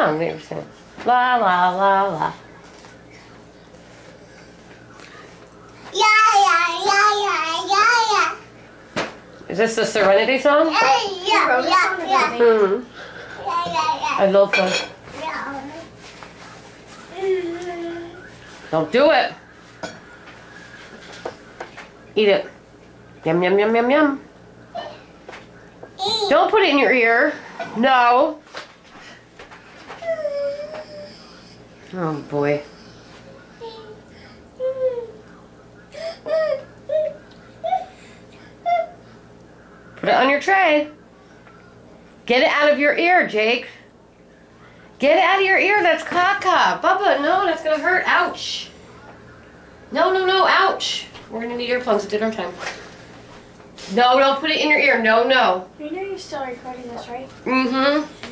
song they were singing. La la la la. Is this the Serenity song? Mm-hmm. I love that. Don't do it. Eat it. Yum, yum, yum, yum, yum. Don't put it in your ear. No. Oh, boy. Put it on your tray. Get it out of your ear, Jake. Get it out of your ear. That's caca. Bubba, no, that's going to hurt. Ouch. No, no, no. Ouch. We're going to need earplugs at dinner time. No, don't put it in your ear. No, no. You know you're still recording this, right? Mm-hmm.